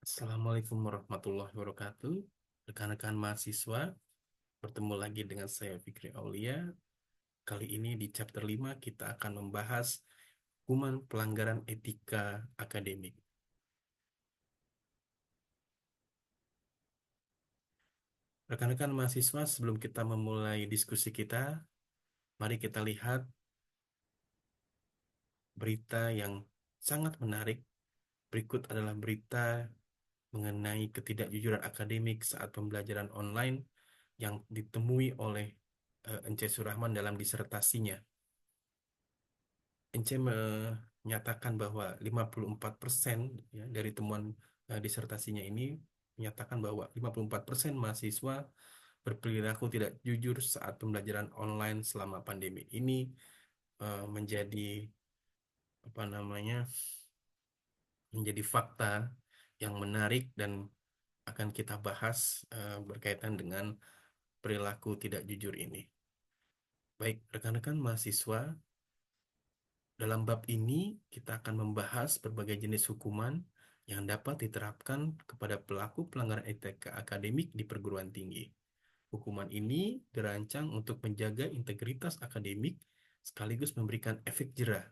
Assalamualaikum warahmatullahi wabarakatuh. Rekan-rekan mahasiswa, bertemu lagi dengan saya Fikri Aulia. Kali ini di chapter 5 kita akan membahas hukuman pelanggaran etika akademik. Rekan-rekan mahasiswa, sebelum kita memulai diskusi kita, mari kita lihat berita yang sangat menarik. Berikut adalah berita mengenai ketidakjujuran akademik saat pembelajaran online yang ditemui oleh Ence Surahman dalam disertasinya. Ence menyatakan bahwa 54% ya, dari temuan disertasinya ini menyatakan bahwa 54% mahasiswa berperilaku tidak jujur saat pembelajaran online selama pandemi ini menjadi apa namanya menjadi fakta yang menarik dan akan kita bahas berkaitan dengan perilaku tidak jujur ini. Baik, rekan-rekan mahasiswa, dalam bab ini, kita akan membahas berbagai jenis hukuman yang dapat diterapkan kepada pelaku pelanggaran etika akademik di perguruan tinggi. Hukuman ini dirancang untuk menjaga integritas akademik sekaligus memberikan efek jera.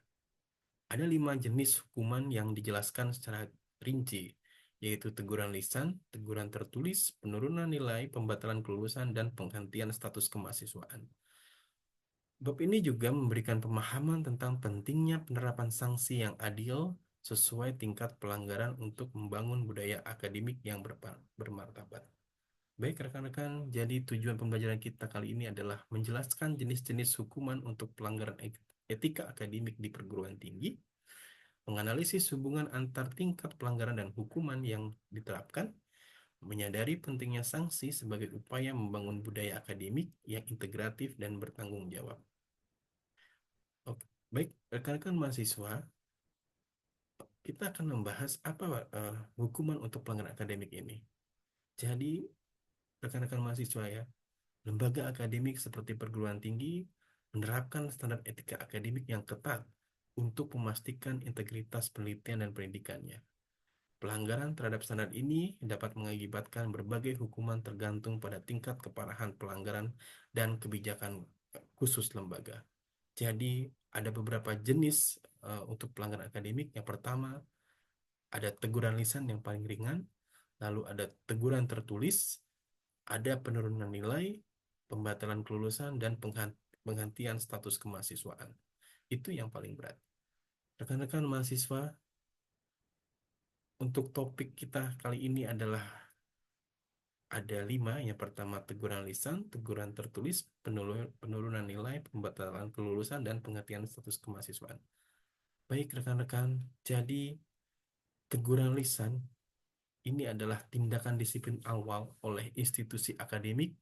Ada 5 jenis hukuman yang dijelaskan secara rinci, yaitu teguran lisan, teguran tertulis, penurunan nilai, pembatalan kelulusan, dan penghentian status kemahasiswaan. Bab ini juga memberikan pemahaman tentang pentingnya penerapan sanksi yang adil sesuai tingkat pelanggaran untuk membangun budaya akademik yang bermartabat. Baik rekan-rekan, jadi tujuan pembelajaran kita kali ini adalah menjelaskan jenis-jenis hukuman untuk pelanggaran etika akademik di perguruan tinggi, menganalisis hubungan antar tingkat pelanggaran dan hukuman yang diterapkan, menyadari pentingnya sanksi sebagai upaya membangun budaya akademik yang integratif dan bertanggung jawab. Oke, baik rekan-rekan mahasiswa, kita akan membahas apa hukuman untuk pelanggaran akademik ini. Jadi, rekan-rekan mahasiswa ya, lembaga akademik seperti perguruan tinggi menerapkan standar etika akademik yang ketat untuk memastikan integritas penelitian dan pendidikannya. Pelanggaran terhadap standar ini dapat mengakibatkan berbagai hukuman tergantung pada tingkat keparahan pelanggaran dan kebijakan khusus lembaga. Jadi, ada beberapa jenis untuk pelanggaran akademik. Yang pertama, ada teguran lisan yang paling ringan, lalu ada teguran tertulis, ada penurunan nilai, pembatalan kelulusan, dan penghentian status kemahasiswaan. Itu yang paling berat. Rekan-rekan mahasiswa, untuk topik kita kali ini adalah ada 5. Yang pertama teguran lisan, teguran tertulis, penurunan nilai, pembatalan kelulusan, dan penghentian status kemahasiswaan. Baik rekan-rekan, jadi teguran lisan ini adalah tindakan disiplin awal oleh institusi akademik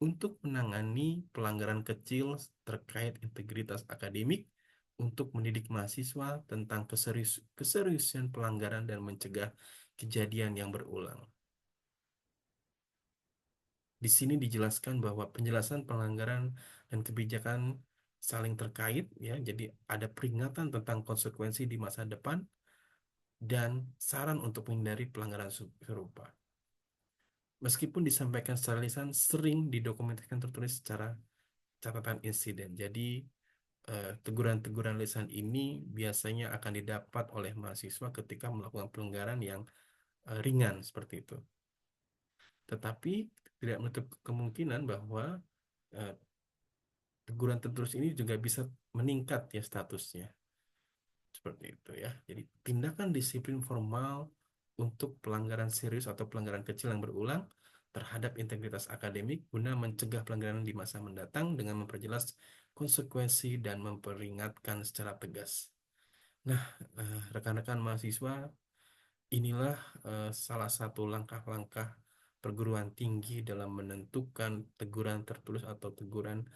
untuk menangani pelanggaran kecil terkait integritas akademik, untuk mendidik mahasiswa tentang keseriusan pelanggaran dan mencegah kejadian yang berulang. Di sini dijelaskan bahwa penjelasan pelanggaran dan kebijakan saling terkait ya. Jadi ada peringatan tentang konsekuensi di masa depan dan saran untuk menghindari pelanggaran serupa. Meskipun disampaikan secara lisan, sering didokumentasikan tertulis secara catatan insiden. Jadi teguran-teguran lisan ini biasanya akan didapat oleh mahasiswa ketika melakukan pelanggaran yang ringan seperti itu. Tetapi tidak menutup kemungkinan bahwa eh, teguran tertulis ini juga bisa meningkat ya statusnya. Seperti itu ya. Jadi tindakan disiplin formal untuk pelanggaran serius atau pelanggaran kecil yang berulang terhadap integritas akademik guna mencegah pelanggaran di masa mendatang dengan memperjelas konsekuensi dan memperingatkan secara tegas. Nah, rekan-rekan mahasiswa, inilah salah satu langkah-langkah perguruan tinggi dalam menentukan teguran tertulis atau teguran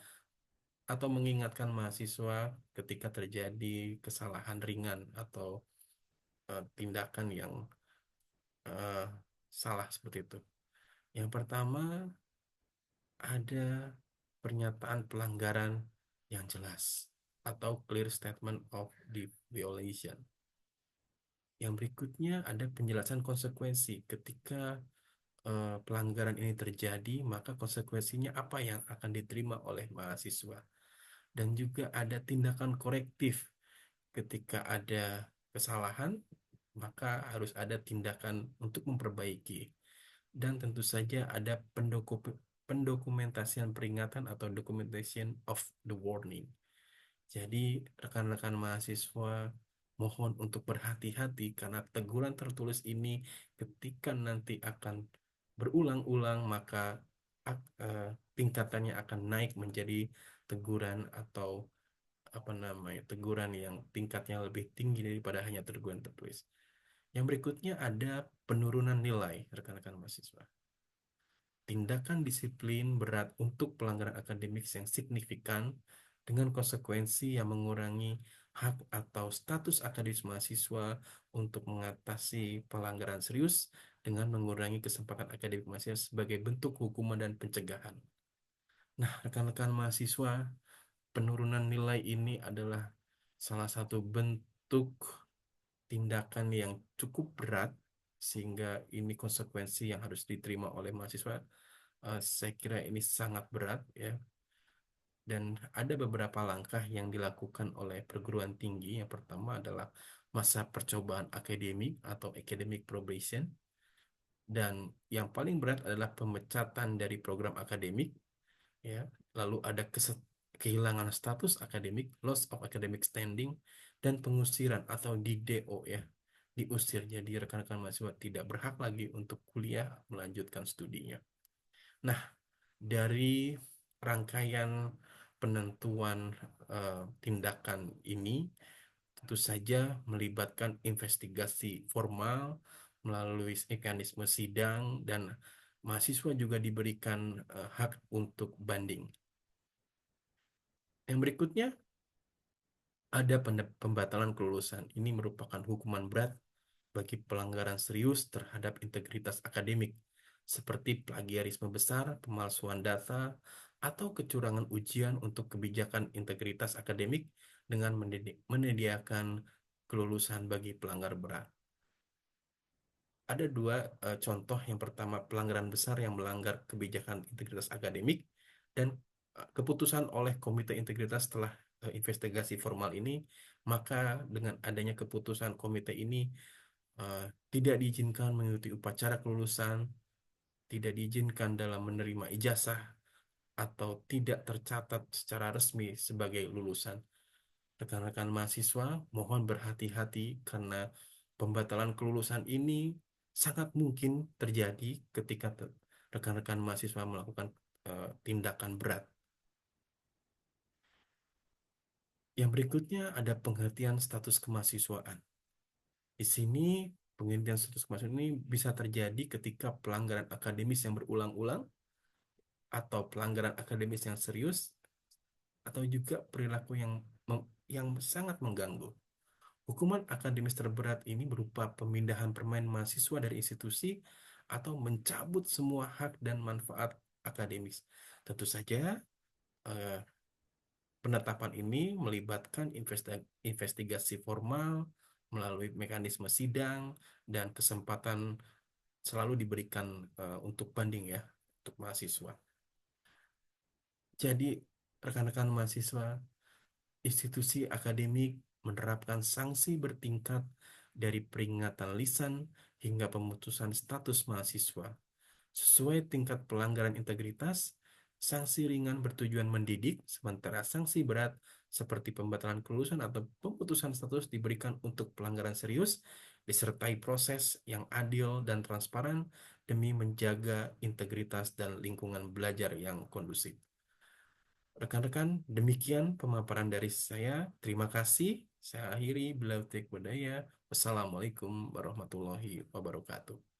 atau mengingatkan mahasiswa ketika terjadi kesalahan ringan atau tindakan yang eh, salah seperti itu. Yang pertama, ada pernyataan pelanggaran yang jelas atau clear statement of the violation. Yang berikutnya ada penjelasan konsekuensi ketika pelanggaran ini terjadi, maka konsekuensinya apa yang akan diterima oleh mahasiswa. Dan juga ada tindakan korektif ketika ada kesalahan, maka harus ada tindakan untuk memperbaiki. Dan tentu saja ada pendokumentasian peringatan atau documentation of the warning. Jadi, rekan-rekan mahasiswa mohon untuk berhati-hati karena teguran tertulis ini ketika nanti akan berulang-ulang maka tingkatannya akan naik menjadi teguran atau apa namanya teguran yang tingkatnya lebih tinggi daripada hanya teguran tertulis. Yang berikutnya ada penurunan nilai rekan-rekan mahasiswa. Tindakan disiplin berat untuk pelanggaran akademik yang signifikan dengan konsekuensi yang mengurangi hak atau status akademis mahasiswa untuk mengatasi pelanggaran serius dengan mengurangi kesempatan akademik mahasiswa sebagai bentuk hukuman dan pencegahan. Nah, rekan-rekan mahasiswa, penurunan nilai ini adalah salah satu bentuk tindakan yang cukup berat sehingga ini konsekuensi yang harus diterima oleh mahasiswa. Saya kira ini sangat berat ya, dan ada beberapa langkah yang dilakukan oleh perguruan tinggi. Yang pertama adalah masa percobaan akademik atau academic probation, dan yang paling berat adalah pemecatan dari program akademik ya. Lalu ada kehilangan status akademik, loss of academic standing, dan pengusiran atau di DO ya, diusir. Jadi rekan-rekan mahasiswa tidak berhak lagi untuk kuliah melanjutkan studinya. Nah, dari rangkaian penentuan tindakan ini tentu saja melibatkan investigasi formal melalui mekanisme sidang, dan mahasiswa juga diberikan hak untuk banding. Yang berikutnya ada pembatalan kelulusan. Ini merupakan hukuman berat bagi pelanggaran serius terhadap integritas akademik, seperti plagiarisme besar, pemalsuan data, atau kecurangan ujian untuk kebijakan integritas akademik dengan menyediakan kelulusan bagi pelanggar berat. Ada dua contoh. Yang pertama, pelanggaran besar yang melanggar kebijakan integritas akademik, dan keputusan oleh Komite Integritas setelah investigasi formal ini, maka dengan adanya keputusan komite ini eh, tidak diizinkan mengikuti upacara kelulusan, tidak diizinkan dalam menerima ijazah, atau tidak tercatat secara resmi sebagai lulusan. Rekan-rekan mahasiswa, mohon berhati-hati karena pembatalan kelulusan ini sangat mungkin terjadi ketika rekan-rekan mahasiswa melakukan tindakan berat. Yang berikutnya ada pengertian status kemahasiswaan. Di sini pengertian status kemahasiswaan ini bisa terjadi ketika pelanggaran akademis yang berulang-ulang atau pelanggaran akademis yang serius, atau juga perilaku yang sangat mengganggu. Hukuman akademis terberat ini berupa pemindahan permanen mahasiswa dari institusi atau mencabut semua hak dan manfaat akademis. Tentu saja eh, penetapan ini melibatkan investigasi formal melalui mekanisme sidang, dan kesempatan selalu diberikan untuk banding ya untuk mahasiswa. Jadi rekan-rekan mahasiswa, institusi akademik menerapkan sanksi bertingkat dari peringatan lisan hingga pemutusan status mahasiswa. Sesuai tingkat pelanggaran integritas, sanksi ringan bertujuan mendidik, sementara sanksi berat seperti pembatalan kelulusan atau pemutusan status diberikan untuk pelanggaran serius, disertai proses yang adil dan transparan demi menjaga integritas dan lingkungan belajar yang kondusif. Rekan-rekan, demikian pemaparan dari saya. Terima kasih. Saya akhiri. Bila Wassalamualaikum warahmatullahi wabarakatuh.